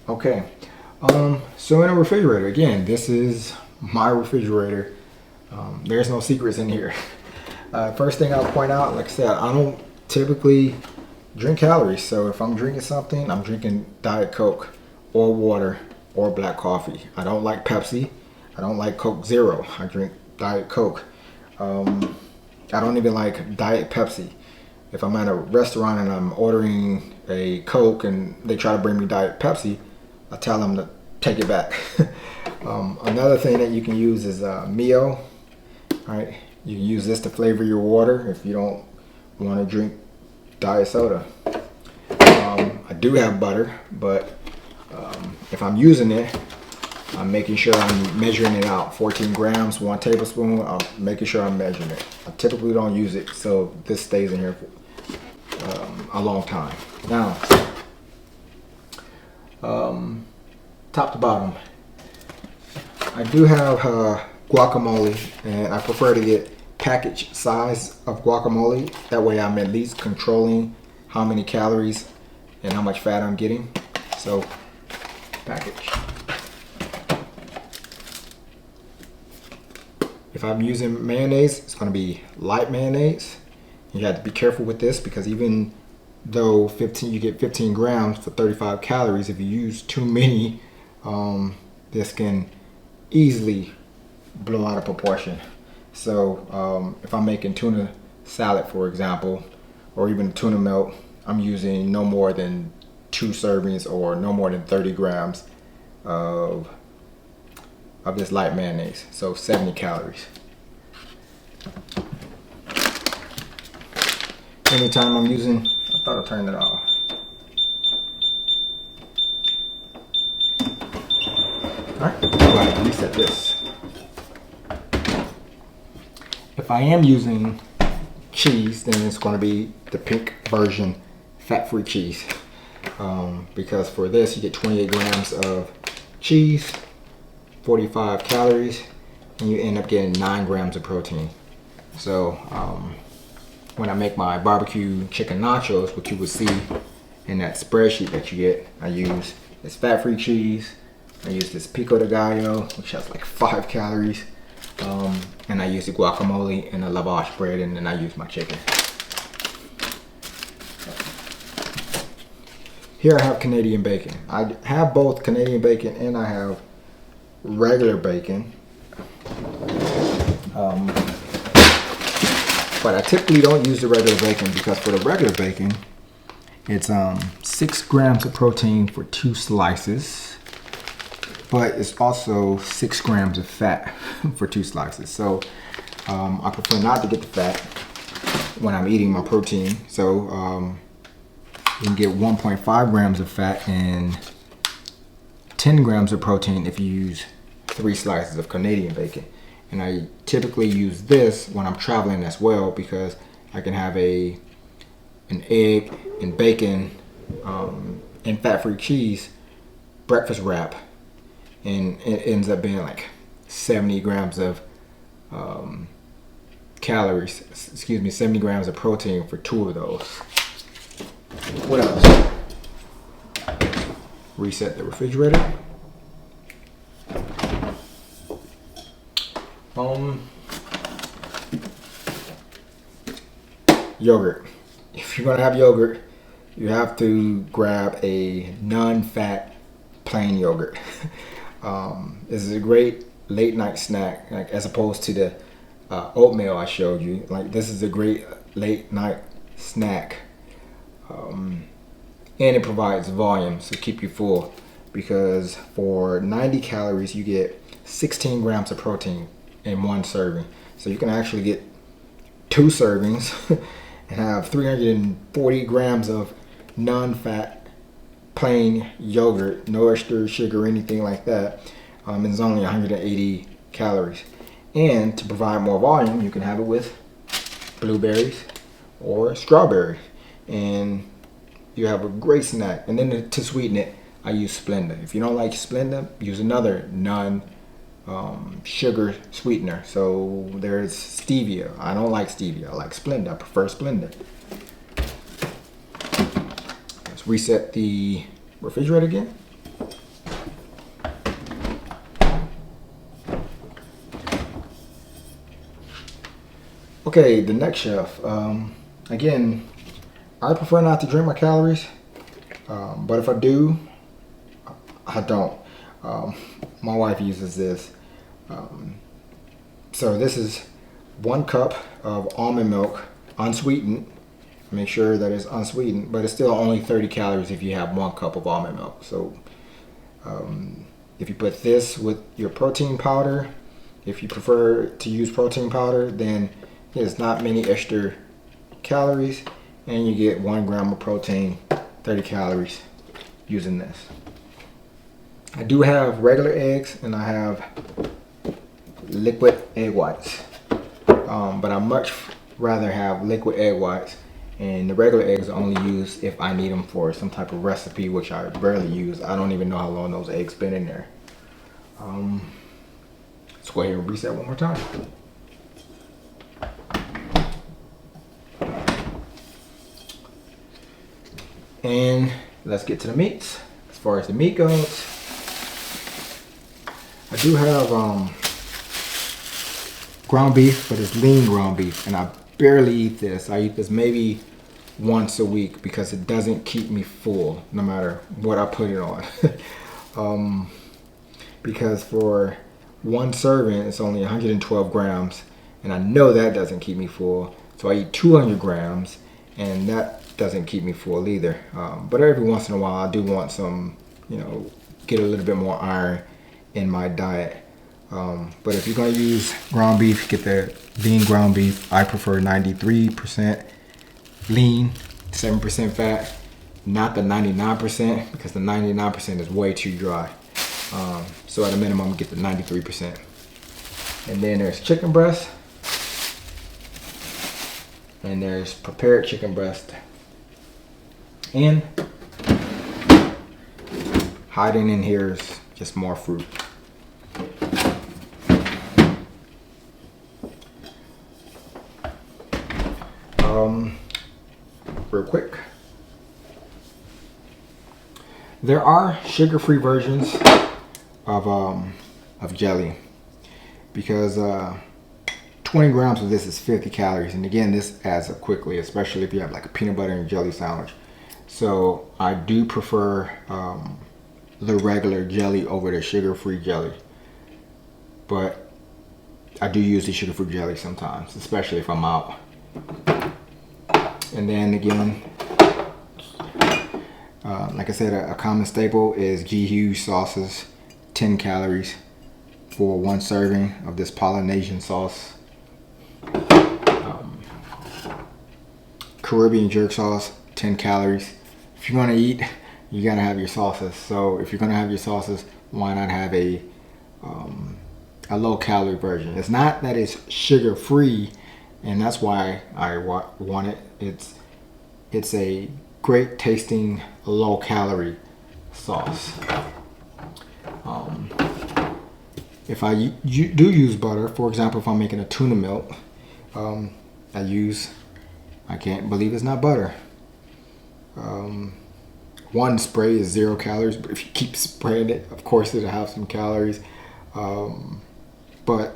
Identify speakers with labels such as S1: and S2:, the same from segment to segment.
S1: Okay, so in a refrigerator, again, this is my refrigerator. There's no secrets in here. First thing I'll point out, like I said, I don't typically drink calories. So if I'm drinking something, I'm drinking Diet Coke or water or black coffee. I don't like Pepsi. I don't like Coke Zero. I drink Diet Coke. I don't even like Diet Pepsi. If I'm at a restaurant and I'm ordering a Coke and they try to bring me Diet Pepsi, I tell them to take it back. Another thing that you can use is Mio. All right, you can use this to flavor your water if you don't want to drink diet soda. I do have butter, but if I'm using it, I'm making sure I'm measuring it out. 14 grams, 1 tablespoon. I'm making sure I'm measuring it. I typically don't use it, so this stays in here for a long time. Now, top to bottom, I do have guacamole, and I prefer to get package size of guacamole. That way I'm at least controlling how many calories and how much fat I'm getting. So, package. If I'm using mayonnaise, it's going to be light mayonnaise. You have to be careful with this because even though you get 15 grams for 35 calories, if you use too many, this can easily blow out of proportion. So if I'm making tuna salad, for example, or even tuna melt, I'm using no more than 2 servings or no more than 30 grams of this light mayonnaise, so 70 calories. Anytime I'm using, I thought I turned it off. Alright, go ahead and reset this. If I am using cheese, then it's going to be the pink version, fat-free cheese. Because for this, you get 28 grams of cheese, 45 calories, and you end up getting 9 grams of protein. So when I make my barbecue chicken nachos, what you will see in that spreadsheet that you get, I use this fat-free cheese, I use this pico de gallo, which has like 5 calories, and I use the guacamole and the lavash bread, and then I use my chicken. Here I have Canadian bacon. I have both Canadian bacon and I have regular bacon, but I typically don't use the regular bacon because for the regular bacon, it's 6 grams of protein for 2 slices, but it's also 6 grams of fat for 2 slices. So I prefer not to get the fat when I'm eating my protein. So you can get 1.5 grams of fat and 10 grams of protein if you use 3 slices of Canadian bacon. And I typically use this when I'm traveling as well because I can have an egg and bacon and fat-free cheese breakfast wrap, and it ends up being like 70 grams of calories, 70 grams of protein for 2 of those. What else? Reset the refrigerator. Yogurt. If you're gonna have yogurt, you have to grab a non-fat plain yogurt. This is a great late night snack, like as opposed to the oatmeal I showed you. Like this is a great late night snack, and it provides volume, so keep you full. Because for 90 calories, you get 16 grams of protein in 1 serving. So you can actually get 2 servings and have 340 grams of non-fat plain yogurt, no extra sugar or anything like that. It's only 180 calories. And to provide more volume, you can have it with blueberries or strawberry, and you have a great snack. And then to sweeten it, I use Splenda. If you don't like Splenda, use another non-sugar sweetener. So there's stevia. I don't like stevia. I like Splenda. I prefer Splenda. Let's reset the refrigerator again. Okay, the next chef. Again, I prefer not to drink my calories, but if I do, I don't. My wife uses this. So this is 1 cup of almond milk, unsweetened. Make sure that it's unsweetened, but it's still only 30 calories if you have 1 cup of almond milk. So if you put this with your protein powder, if you prefer to use protein powder, then there's not many extra calories, and you get 1 gram of protein, 30 calories using this. I do have regular eggs and I have liquid egg whites, but I much rather have liquid egg whites, and the regular eggs are only used if I need them for some type of recipe, which I rarely use. I don't even know how long those eggs been in there. Let's go ahead and reset one more time. And let's get to the meats. As far as the meat goes, I do have ground beef, but it's lean ground beef, and I barely eat this. I eat this maybe once a week because it doesn't keep me full no matter what I put it on. Because for 1 serving it's only 112 grams, and I know that doesn't keep me full, so I eat 200 grams, and that doesn't keep me full either. But every once in a while I do want some, get a little bit more iron in my diet. But if you're going to use ground beef, get the lean ground beef. I prefer 93% lean, 7% fat, not the 99%, because the 99% is way too dry. So at a minimum, get the 93%. And then there's chicken breast, and there's prepared chicken breast, and hiding in here is just more fruit. Real quick, there are sugar-free versions of jelly, because 20 grams of this is 50 calories, and again, this adds up quickly, especially if you have like a peanut butter and jelly sandwich. So I do prefer the regular jelly over the sugar-free jelly, but I do use the sugar-free jelly sometimes, especially if I'm out. And then again, like I said, a common staple is G. Hughes sauces, 10 calories for 1 serving of this Polynesian sauce. Caribbean jerk sauce, 10 calories. If you're gonna eat, you gotta have your sauces. So if you're gonna have your sauces, why not have a low calorie version? It's not that it's sugar free, and that's why I want it. It's a great tasting low calorie sauce. If I do use butter, for example, if I'm making a tuna melt, I can't believe it's not butter. 1 spray is 0 calories, but if you keep spraying it, of course it'll have some calories. But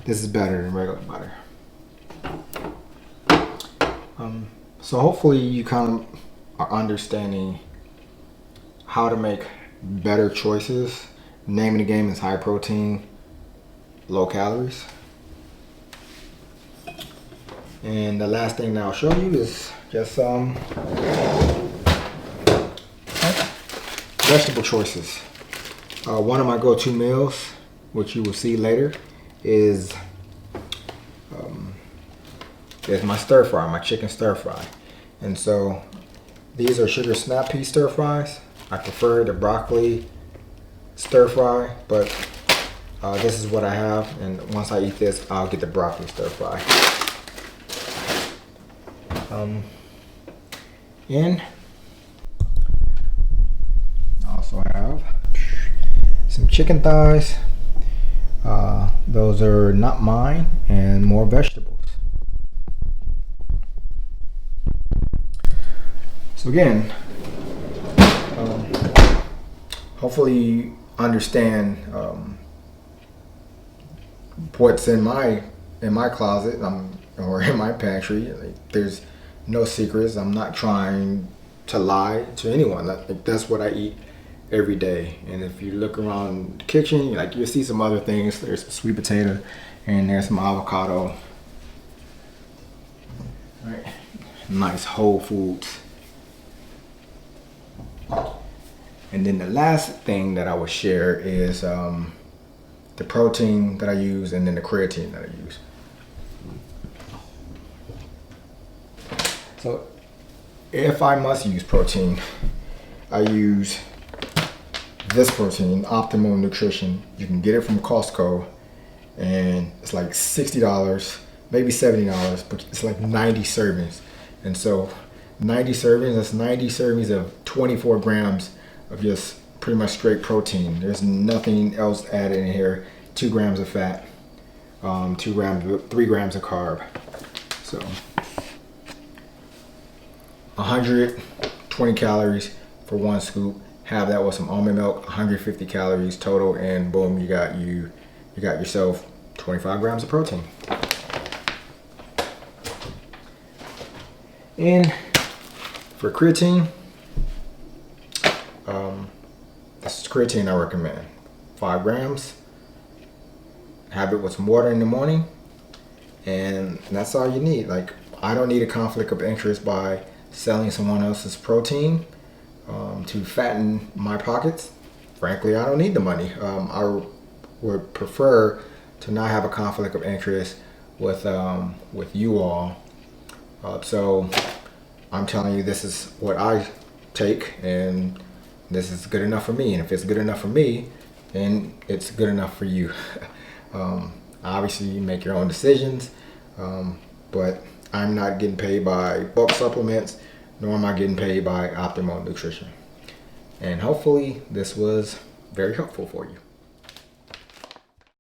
S1: this is better than regular butter. So hopefully you kind of are understanding how to make better choices. Name of the game is high protein, low calories. And the last thing that I'll show you is just vegetable choices. One of my go-to meals, which you will see later, is my stir fry, my chicken stir fry. And so these are sugar snap pea stir fries. I prefer the broccoli stir fry, but this is what I have, and once I eat this, I'll get the broccoli stir fry. And I also have some chicken thighs. Those are not mine, and more vegetables. So again, hopefully you understand what's in my closet. or in my pantry. Like, there's no secrets. I'm not trying to lie to anyone. Like, that's what I eat every day. And if you look around the kitchen, like, you'll see some other things. There's some sweet potato and there's some avocado. Right. Nice whole foods. And then the last thing that I would share is the protein that I use and then the creatine that I use. So if I must use protein, I use this protein, Optimal Nutrition. You can get it from Costco and it's like $60, maybe $70, but it's like 90 servings. And so 90 servings, that's 90 servings of 24 grams of just pretty much straight protein. There's nothing else added in here. 2 grams of fat, 3 grams of carb. So 120 calories for 1 scoop. Have that with some almond milk, 150 calories total, and boom, you got yourself 25 grams of protein. And for creatine, this is creatine I recommend. 5 grams. Have it with some water in the morning, and that's all you need. Like, I don't need a conflict of interest by selling someone else's protein to fatten my pockets. Frankly, I don't need the money. I would prefer to not have a conflict of interest with you all. So I'm telling you, this is what I take, and this is good enough for me. And if it's good enough for me, then it's good enough for you. Obviously, you make your own decisions, but I'm not getting paid by bulk supplements, nor am I getting paid by Optimal Nutrition. And hopefully this was very helpful for you.